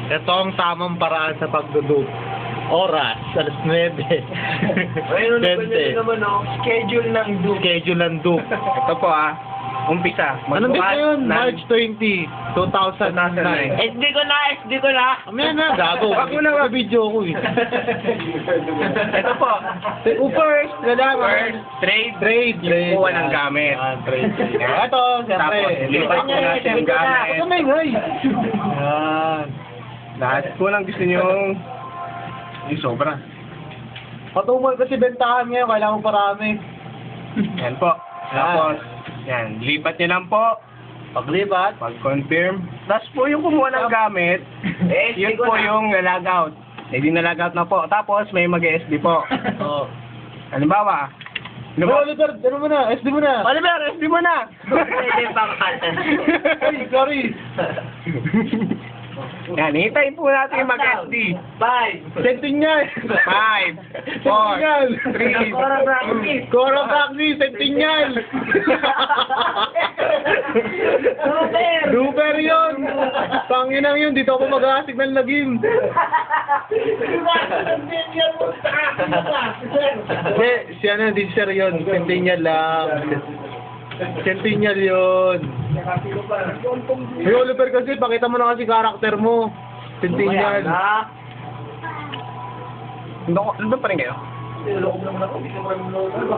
Ito ang tamang paraan sa pagdudup. Oras, alas 9. Ayun, ano 20. naman, no? Schedule ng dupe. Schedule ng dup. Ito po umpisa. Anong date na yun? ng- March 20, 2009. SD ko na. Amin na, gago. Wag mo na, wag. Video ko eh. Ito po. First, First, trade. Kuha ng gamit. Trade. Ito, siyempre. Tapos, lipat ko natin ang gamit. Ito may ngay. Yan. Lahat po lang gusto nyo yung sobra. Patumal kasi bentahan ngayon, kailangan mo parami. Yan po. Tapos, yan. Lipat nyo lang po. Paglipat. Pag-confirm. Tapos po yung kumuha ng gamit, yun po yung nalog-out. Hindi nalog-out na po. Tapos, may mag-SD po. Oo. Halimbawa, Oliver, ano mo na? SD mo na. Oliver, SD mo na! Pwede pang katan. Ay, sorry. Yan, hintayin po natin yung mag-SD. 5. Centennial. 5, 4, Centennial. 3, Cora practice. Cora practice, Centennial. Super yun. Panginang yun, dito ako mag-aasig ng lagim. Hindi, siya na, di sir yun. Centennial lang. Centennial yun. Hey, Oliver kasi, pakita mo na kasi karakter mo. Centennial. Nandun pa rin kayo?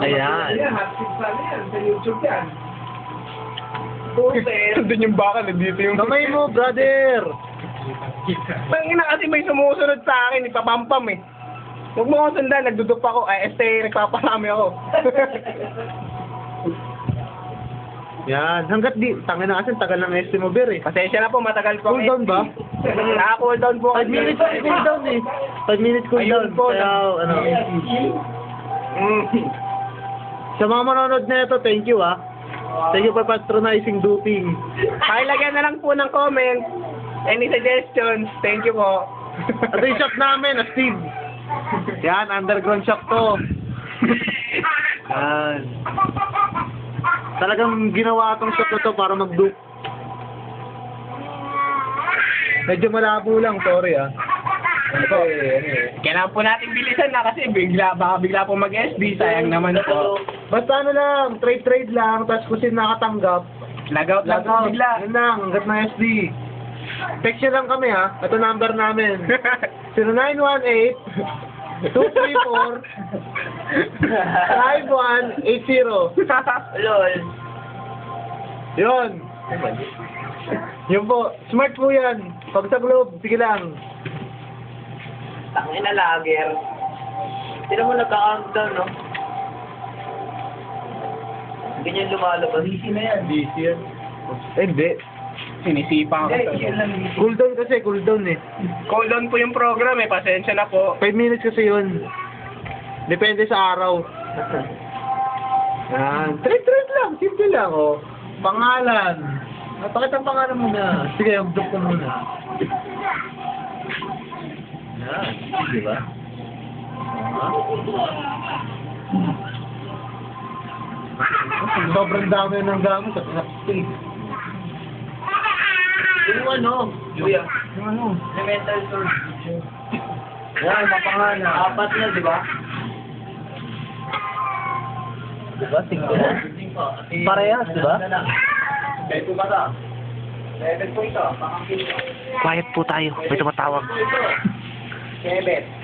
Ayan. Nandun yung baka, nandito yung... Kamay mo, brother. Pangina kasi may sumusunod sa akin, ipapampam eh. Huwag mo akong sundan, nagdudup ako. Ay, nagpaparami ako. Yan. Hanggat di, tanga na kasi, tagal ng ST mo, Ber eh. Pasensya na po, matagal po. Cool down ba? Naka-cool down po. 5 minutes cool down eh. 5 minutes cool Ayun down. po, Kaya, ano. Mm. Sa mga manonood na ito, thank you ah. Thank you for patronizing duping. Pakilagyan na lang po ng comment. Any suggestions? Thank you po. Ito yung shop namin, Steve. Yan, underground shop to. Yan. Talagang ginawa tong shop na to para mag-dupe. Medyo malabo lang, sorry ah. Kailangan po natin bilisan na kasi baka bigla po mag-SD, sayang naman po. Basta ano lang, trade lang, tapos kung sino nakatanggap, Lagout lang po lagaw. bigla. Yun lang, hanggat na SD. Text nyo lang kami ha, ito number namin. 0918-234-5180. Lol. Yun. Yun po, smart po yan. Pag sa globe, sige lang. Tangin na lager. Sino mo nagka-countdown, no? Ganyan lumalabas. Easy na yan. DC yan. Hindi. Sinisipa ko to. Cool down kasi, cool down eh. Cool down po yung program eh, pasensya na po. 5 minutes kasi yun. Depende sa araw. Yan. Trade lang. Simple lang, oh. Pangalan. Bakit ang pangalan muna? Sige, mag-drop ko muna. Yan. Diba? Sobrang dami ng gamit sa pinaka-space. Yung ano? Julia. Yung ano? Elemental source. Yan, mapangalan. 4 na, di ba? Diba? 5 na. Parehas, diba? Ito ba ta? Level po ito. Quiet po tayo. May tumatawag. 7.